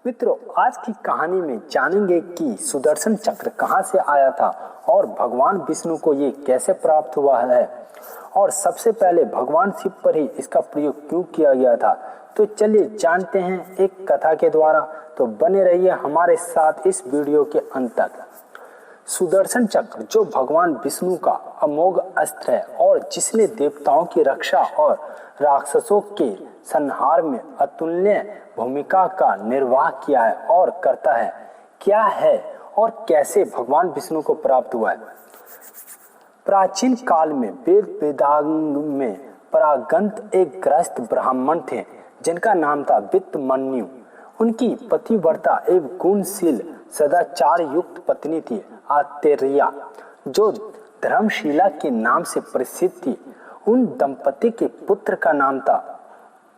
मित्रों, आज की कहानी में जानेंगे कि सुदर्शन चक्र कहां से आया था और भगवान विष्णु को ये कैसे प्राप्त हुआ है और सबसे पहले भगवान शिव पर ही इसका प्रयोग क्यों किया गया था। तो चलिए जानते हैं एक कथा के द्वारा। तो बने रहिए हमारे साथ इस वीडियो के अंत तक। सुदर्शन चक्र जो भगवान विष्णु का अमोघ अस्त्र है और जिसने देवताओं की रक्षा और राक्षसों के संहार में अतुलनीय भूमिका का निर्वाह किया है और करता है, क्या है और कैसे भगवान विष्णु को प्राप्त हुआ है। प्राचीन काल में वेद वेदांग में परागंत एक गृहस्थ ब्राह्मण थे जिनका नाम था वित्तमन्यु। उनकी पतिव्रता एवं गुणशील सदाचार युक्त पत्नी थी आतेर्या, जो धर्मशिला के नाम से प्रसिद्ध थी। उन दंपति के पुत्र का नाम था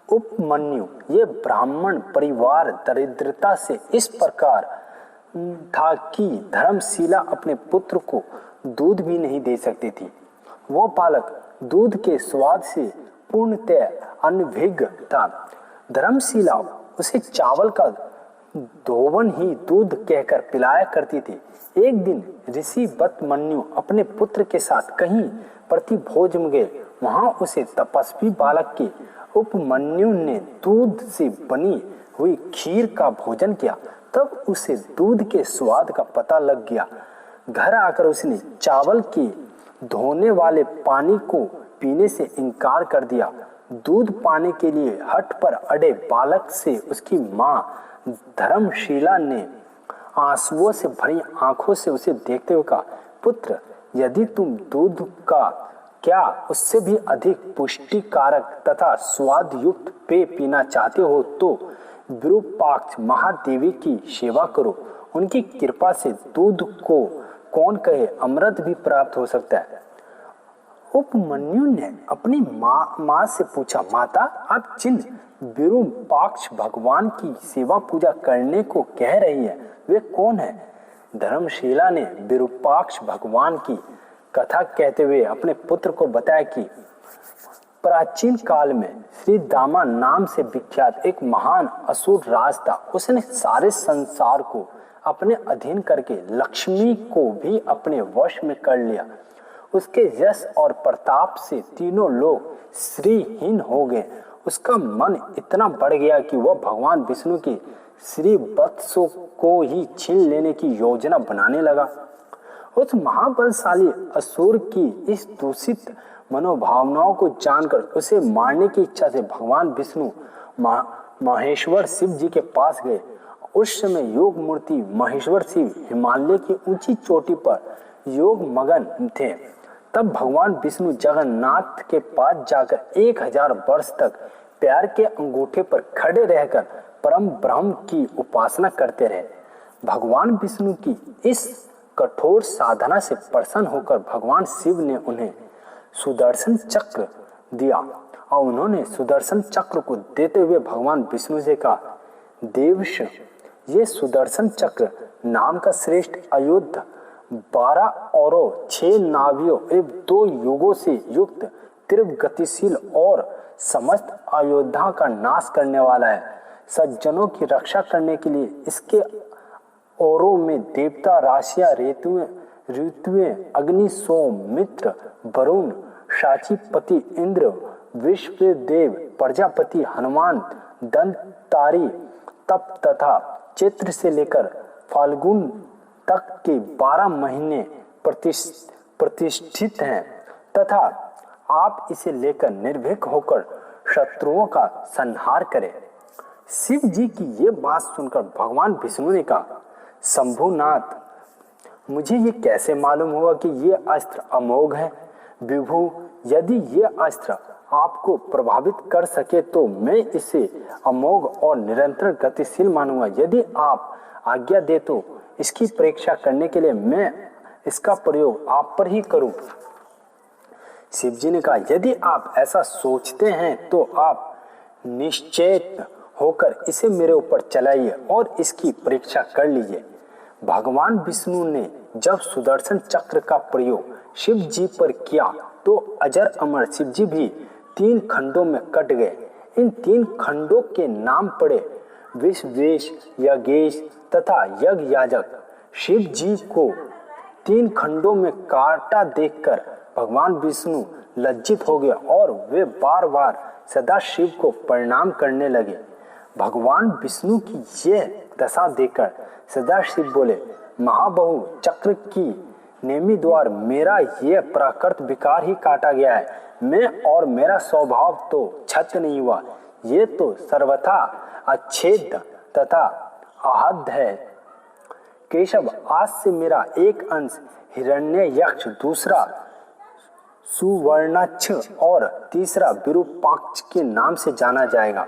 उपमन्यु। ये ब्राह्मण परिवार दरिद्रता से इस प्रकार था कि धर्मशिला अपने पुत्र को दूध भी नहीं दे सकती थी। वो बालक दूध के स्वाद से पूर्णतः अनभिज्ञ था। धर्मशिला उसे चावल का धोवन ही दूध कहकर पिलाया करती थी। एक दिन ऋषि बतमन्यु अपने पुत्र के साथ कहीं प्रतिभोज में गए। वहां उसे तपस्वी बालक के उपमन्यु ने दूध से बनी हुई खीर का भोजन किया। तब उसे दूध के स्वाद का पता लग गया। घर आकर उसने चावल के धोने वाले पानी को पीने से इनकार कर दिया। दूध पाने के लिए हट पर अड़े बालक से उसकी मां धर्मशिला ने आंसुओं से भरी आंखों से उसे देखते हुए कहा, पुत्र, यदि तुम दूध का क्या उससे भी अधिक पुष्टिकारक तथा स्वाद युक्त पेय पीना चाहते हो तो विरूपाक्ष महादेवी की सेवा करो। उनकी कृपा से दूध को कौन कहे अमृत भी प्राप्त हो सकता है। उपमन्यु ने अपनी माँ से पूछा, माता, आप जिन विरूपाक्ष भगवान की सेवा पूजा करने को कह रही है वे कौन है। धर्मशिला ने विरूपाक्ष भगवान की कथा कहते हुए अपने पुत्र को बताया कि प्राचीन काल में श्री दामा नाम से विख्यात एक महान असुर राज था। उसने सारे संसार को अपने अधीन करके लक्ष्मी को भी अपने वश में कर लिया। उसके यश और प्रताप से तीनों लोग श्रीहीन हो गए। उसका मन इतना बढ़ गया कि वह भगवान विष्णु की श्री वत्सों को ही छीन लेने की योजना बनाने लगा। उस महाबलशाली असुर की इस दूषित मनोभावनाओं को जानकर उसे मारने की इच्छा से भगवान विष्णु महेश्वर शिव जी के पास गए। उस समय योग मूर्ति महेश्वर शिव हिमालय की ऊंची चोटी पर योग मगन थे। तब भगवान विष्णु जगन्नाथ के पास जाकर 1000 वर्ष तक पैर के अंगूठे पर खड़े रहकर परम ब्रह्म की उपासना करते रहे। भगवान विष्णु की इस कठोर साधना से प्रसन्न होकर भगवान शिव ने उन्हें सुदर्शन चक्र दिया और उन्होंने सुदर्शन चक्र को देते हुए भगवान विष्णु से कहा, देवश, ये सुदर्शन चक्र नाम का श्रेष्ठ आयुध 12 और 6 नावियों एवं 2 युगों से युक्त तीव्र गतिशील और समस्त अयोध्या का नाश करने वाला है। सज्जनों की रक्षा करने के लिए इसके औरों में देवता, राशियां, ऋतुएं, अग्नि, सोम, मित्र, वरुण, साचीपति, इंद्र, विश्वदेव, प्रजापति, हनुमान, दंतारी, तप तथा चैत्र से लेकर फाल्गुन तक के 12 महीने प्रतिष्ठित हैं तथा आप इसे लेकर निर्भीक होकर शत्रुओं का संहार करें। शिव जी की ये बात सुनकर भगवान विष्णु ने कहा, शंभुनाथ, मुझे ये कैसे मालूम होगा कि ये अस्त्र अमोघ है। विभु, यदि ये अस्त्र आपको प्रभावित कर सके तो मैं इसे अमोघ और निरंतर गतिशील मानूंगा। यदि आप आज्ञा दे तो इसकी परीक्षा करने के लिए मैं इसका प्रयोग आप पर ही करूं। शिव जी ने कहा, यदि आप ऐसा सोचते हैं तो आप निश्चेत होकर इसे मेरे ऊपर चलाइए और इसकी परीक्षा कर लीजिए। भगवान विष्णु ने जब सुदर्शन चक्र का प्रयोग शिव जी पर किया तो अजर अमर शिव जी भी 3 खंडों में कट गए। इन 3 खंडों के नाम पड़े विश्वेश, यज्ञेश तथा यज्ञ याजक शिव जी को 3 खंडों में काटा देखकर भगवान विष्णु लज्जित हो गए और वे बार बार सदा शिव को प्रणाम करने लगे। भगवान विष्णु की यह दशा देखकर सदा शिव बोले, महाबाहु चक्र की नेमी द्वार मेरा यह प्राकृत विकार ही काटा गया है। मैं और मेरा स्वभाव तो छत्र नहीं हुआ, ये तो सर्वथा अच्छेद तथा आहद है। केशव, आज से मेरा एक अंश हिरण्ययक्ष, दूसरा सुवर्णाक्ष और तीसरा विरूपाक्ष के नाम से जाना जाएगा।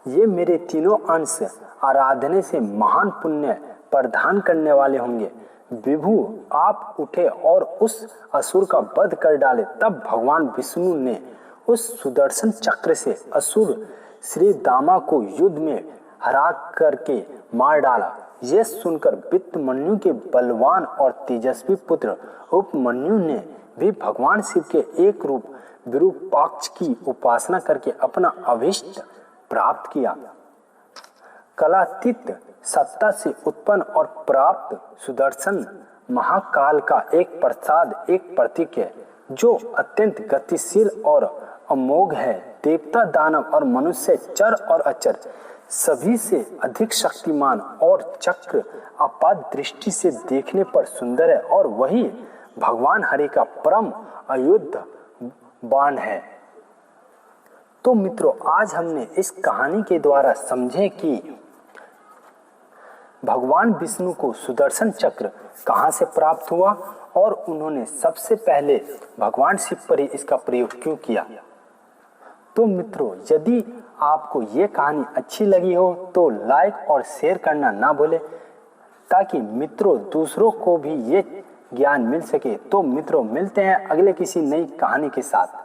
ये मेरे तीनों अंश आराधने से महान पुण्य प्रदान करने वाले होंगे। विभु आप उठे और उस असुर का वध कर डाले। तब भगवान विष्णु ने उस सुदर्शन चक्र से असुर श्री दामा को युद्ध में हरा करके मार डाला। यह सुनकर वित्तमन्यु के बलवान और तेजस्वी पुत्र उपमन्यु ने भी भगवान शिव के एक रूप विरूपाक्ष की उपासना करके अपना अभीष्ट प्राप्त किया। कलातीत सत्ता से उत्पन्न और प्राप्त सुदर्शन महाकाल का एक प्रसाद, एक प्रतीक है जो अत्यंत गतिशील और अमोघ है। देवता, दानव और मनुष्य, चर और अचर सभी से अधिक शक्तिमान और चक्र आपात दृष्टि से देखने पर सुंदर है और वही भगवान हरि का परम अयुद्ध बाण है। तो मित्रों, आज हमने इस कहानी के द्वारा समझे कि भगवान विष्णु को सुदर्शन चक्र कहां से प्राप्त हुआ और उन्होंने सबसे पहले भगवान शिव पर ही इसका प्रयोग क्यों किया। तो मित्रों, यदि आपको ये कहानी अच्छी लगी हो तो लाइक और शेयर करना ना भूलें ताकि मित्रों दूसरों को भी ये ज्ञान मिल सके। तो मित्रों, मिलते हैं अगले किसी नई कहानी के साथ।